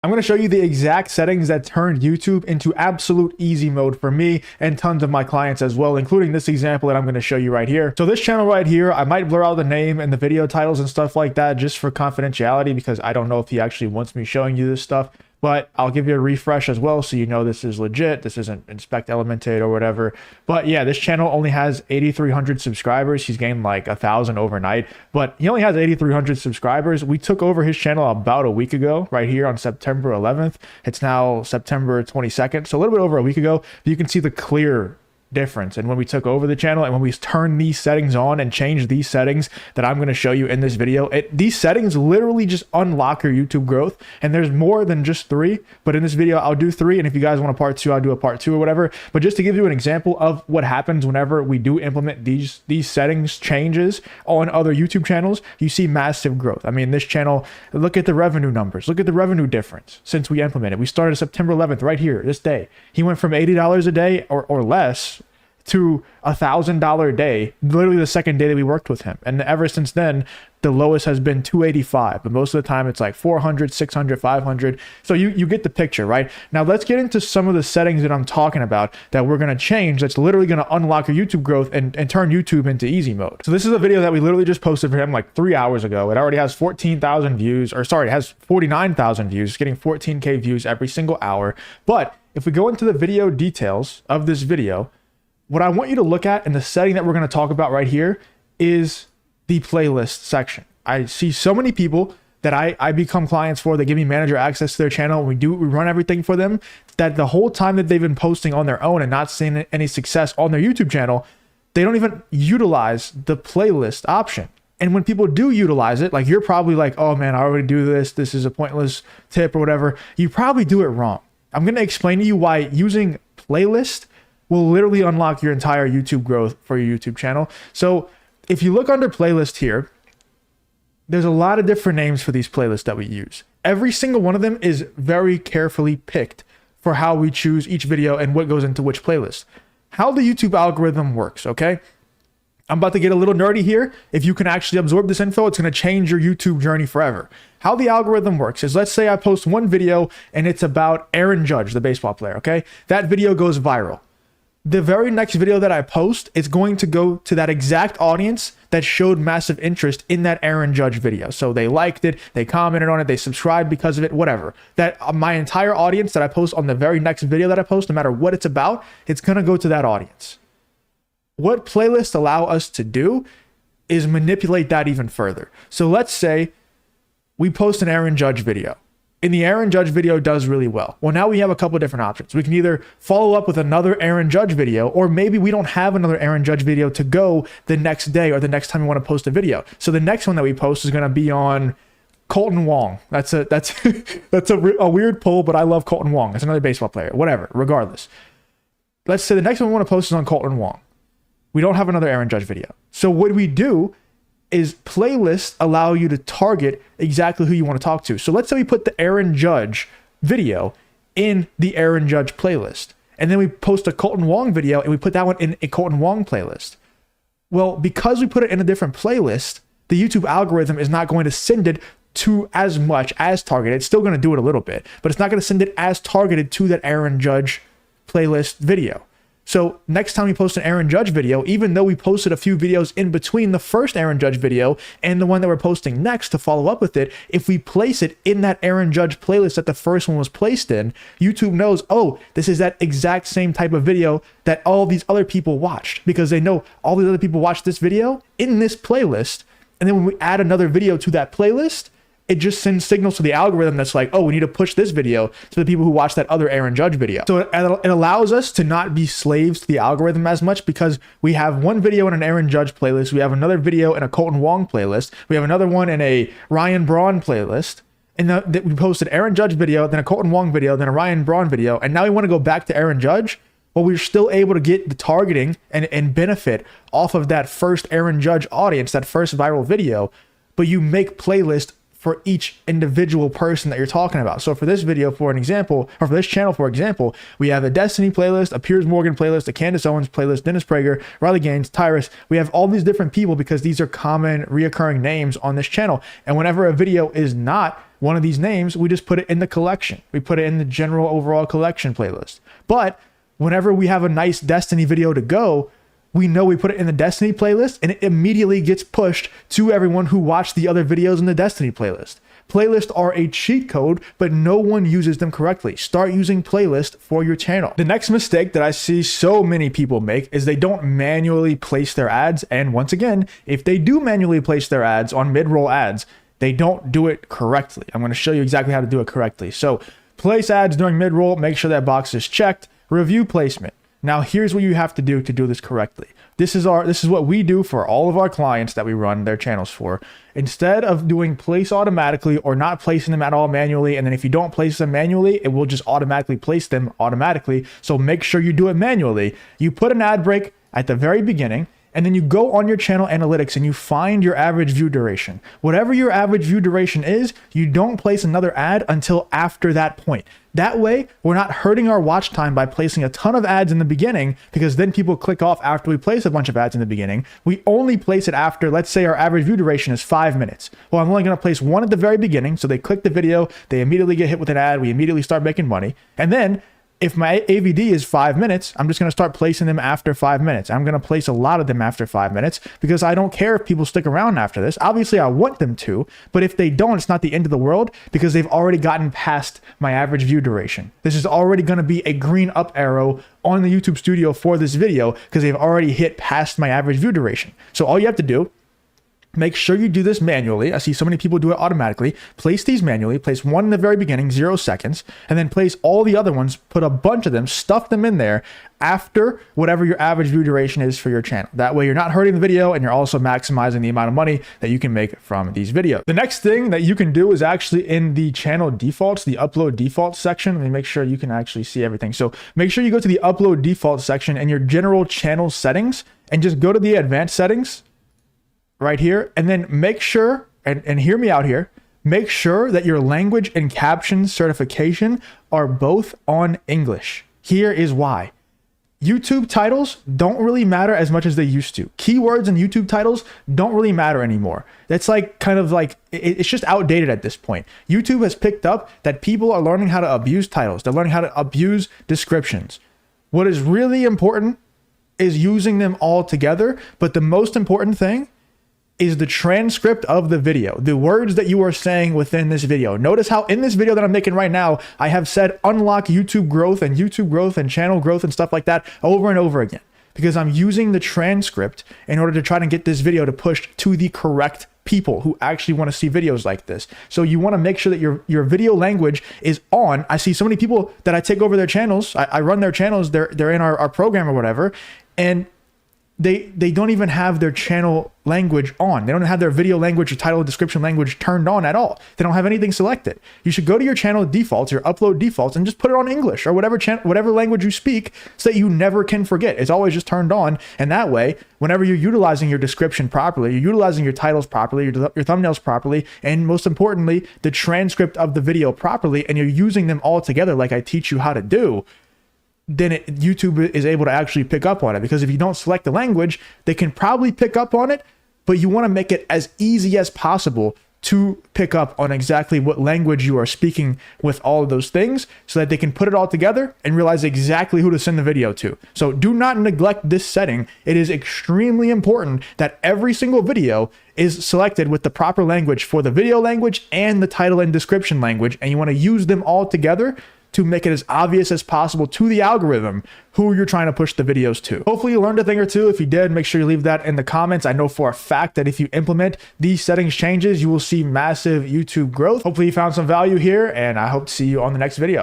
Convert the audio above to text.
I'm going to show you the exact settings that turned YouTube into absolute easy mode for me and tons of my clients as well, including this example that I'm going to show you right here. So this channel right here, I might blur out the name and the video titles and stuff like that just for confidentiality, because I don't know if he actually wants me showing you this stuff. But I'll give you a refresh as well, so you know this is legit. This isn't Inspect Elementate or whatever. But yeah, this channel only has 8,300 subscribers. He's gained like 1,000 overnight, but he only has 8,300 subscribers. We took over his channel about a week ago, right here on September 11th. It's now September 22nd, so a little bit over a week ago. You can see the clear difference. And when we took over the channel and when we turned these settings on and changed these settings that I'm going to show you in this video, these settings literally just unlock your YouTube growth. And there's more than just 3, but in this video I'll do 3, and if you guys want a part 2, I'll do a part 2 or whatever. But just to give you an example of what happens whenever we do implement these settings changes on other YouTube channels, you see massive growth. I mean, this channel, look at the revenue numbers, look at the revenue difference since we implemented. We started September 11th right here, this day. He went from $80 a day or less to $1,000 a day, literally the second day that we worked with him. And ever since then, the lowest has been 285, but most of the time it's like 400, 600, 500. So you get the picture, right? Now let's get into some of the settings that I'm talking about that we're going to change. That's literally going to unlock your YouTube growth and turn YouTube into easy mode. So this is a video that we literally just posted for him like 3 hours ago. It already has 14,000 views, or sorry, it has 49,000 views. It's getting 14K views every single hour. But if we go into the video details of this video, what I want you to look at in the setting that we're going to talk about right here is the playlist section. I see so many people that I become clients for. They give me manager access to their channel. We run everything for them, that the whole time that they've been posting on their own and not seeing any success on their YouTube channel, they don't even utilize the playlist option. And when people do utilize it, like you're probably like, oh man, I already do this. This is a pointless tip or whatever. You probably do it wrong. I'm going to explain to you why using playlist will literally unlock your entire YouTube growth for your YouTube channel. So if you look under playlist here, there's a lot of different names for these playlists that we use. Every single one of them is very carefully picked for how we choose each video and what goes into which playlist. How the YouTube algorithm works, okay? I'm about to get a little nerdy here. If you can actually absorb this info, it's going to change your YouTube journey forever. How the algorithm works is, let's say I post one video and it's about Aaron Judge, the baseball player, okay? That video goes viral. The very next video that I post is going to go to that exact audience that showed massive interest in that Aaron Judge video. So they liked it, they commented on it, they subscribed because of it, whatever. That my entire audience that I post on the very next video that I post, no matter what it's about, it's going to go to that audience. What playlists allow us to do is manipulate that even further. So let's say we post an Aaron Judge video. And the Aaron Judge video does really well. Well, now we have a couple of different options. We can either follow up with another Aaron Judge video, or maybe we don't have another Aaron Judge video to go the next day or the next time we want to post a video. So the next one that we post is going to be on Colton Wong. That's a weird pull, but I love Colton Wong. It's another baseball player, whatever, regardless. Let's say the next one we want to post is on Colton Wong. We don't have another Aaron Judge video. So what we do is playlists allow you to target exactly who you want to talk to. So let's say we put the Aaron Judge video in the Aaron Judge playlist, and then we post a Colton Wong video and we put that one in a Colton Wong playlist. Well, because we put it in a different playlist, the YouTube algorithm is not going to send it to as much as targeted. It's still going to do it a little bit, but it's not going to send it as targeted to that Aaron Judge playlist video. So next time we post an Aaron Judge video, even though we posted a few videos in between the first Aaron Judge video and the one that we're posting next to follow up with it, if we place it in that Aaron Judge playlist that the first one was placed in, YouTube knows, oh, this is that exact same type of video that all these other people watched, because they know all these other people watched this video in this playlist. And then when we add another video to that playlist, it just sends signals to the algorithm that's like, oh, we need to push this video to the people who watch that other Aaron Judge video. So it allows us to not be slaves to the algorithm as much, because we have one video in an Aaron Judge playlist, we have another video in a Colton Wong playlist, we have another one in a Ryan Braun playlist, and we posted Aaron Judge video, then a Colton Wong video, then a Ryan Braun video, and now we want to go back to Aaron Judge. Well, we're still able to get the targeting and benefit off of that first Aaron Judge audience, that first viral video, but you make playlist for each individual person that you're talking about. So for this video, for an example, or for this channel, for example, we have a Destiny playlist, a Piers Morgan playlist, a Candace Owens playlist, Dennis Prager, Riley Gaines, Tyrus. We have all these different people because these are common reoccurring names on this channel. And whenever a video is not one of these names, we just put it in the collection. We put it in the general overall collection playlist. But whenever we have a nice Destiny video to go, we know we put it in the Destiny playlist and it immediately gets pushed to everyone who watched the other videos in the Destiny playlist. Playlists are a cheat code, but no one uses them correctly. Start using playlists for your channel. The next mistake that I see so many people make is they don't manually place their ads. And once again, if they do manually place their ads on mid-roll ads, they don't do it correctly. I'm going to show you exactly how to do it correctly. So place ads during mid-roll, make sure that box is checked. Review placement. Now here's what you have to do this correctly. This is what we do for all of our clients that we run their channels for. Instead of doing place automatically or not placing them at all manually, and then if you don't place them manually, it will just automatically place them automatically. So make sure you do it manually. You put an ad break at the very beginning, and then you go on your channel analytics and you find your average view duration. Whatever your average view duration is, you don't place another ad until after that point. That way, we're not hurting our watch time by placing a ton of ads in the beginning, because then people click off after we place a bunch of ads in the beginning. We only place it after, let's say our average view duration is 5 minutes. Well, I'm only going to place one at the very beginning. So they click the video, they immediately get hit with an ad, we immediately start making money. And then if my AVD is 5 minutes, I'm just going to start placing them after 5 minutes. I'm going to place a lot of them after 5 minutes because I don't care if people stick around after this. Obviously, I want them to, but if they don't, it's not the end of the world because they've already gotten past my average view duration. This is already going to be a green up arrow on the YouTube Studio for this video because they've already hit past my average view duration. So all you have to do, make sure you do this manually. I see so many people do it automatically. Place these manually, place one in the very beginning, 0 seconds, and then place all the other ones, put a bunch of them, stuff them in there after whatever your average view duration is for your channel. That way you're not hurting the video and you're also maximizing the amount of money that you can make from these videos. The next thing that you can do is actually in the channel defaults, the upload defaults section. Let me make sure you can actually see everything. So make sure you go to the upload defaults section in your general channel settings and just go to the advanced settings right here, and then make sure, and hear me out here, make sure that your language and caption certification are both on English. Here is why. YouTube titles don't really matter as much as they used to. Keywords in YouTube titles don't really matter anymore. That's like kind of like, it's just outdated at this point. YouTube has picked up that people are learning how to abuse titles. They're learning how to abuse descriptions. What is really important is using them all together, but the most important thing is the transcript of the video, the words that you are saying within this video. Notice how in this video that I'm making right now, I have said unlock YouTube growth and channel growth and stuff like that over and over again, because I'm using the transcript in order to try to get this video to push to the correct people who actually want to see videos like this. So you want to make sure that your video language is on. I see so many people that I take over their channels. I run their channels. They're in our program or whatever. And they don't even have their channel language on. They don't have their video language or title and description language turned on at all. They don't have anything selected. You should go to your channel defaults, your upload defaults, and just put it on English or whatever language you speak so that you never can forget. It's always just turned on. And that way, whenever you're utilizing your description properly, you're utilizing your titles properly, your thumbnails properly, and most importantly, the transcript of the video properly, and you're using them all together like I teach you how to do, then YouTube is able to actually pick up on it. Because if you don't select the language, they can probably pick up on it, but you want to make it as easy as possible to pick up on exactly what language you are speaking with all of those things so that they can put it all together and realize exactly who to send the video to. So do not neglect this setting. It is extremely important that every single video is selected with the proper language for the video language and the title and description language, and you want to use them all together to make it as obvious as possible to the algorithm who you're trying to push the videos to. Hopefully you learned a thing or two. If you did, make sure you leave that in the comments. I know for a fact that if you implement these settings changes, you will see massive YouTube growth. Hopefully you found some value here, and I hope to see you on the next video.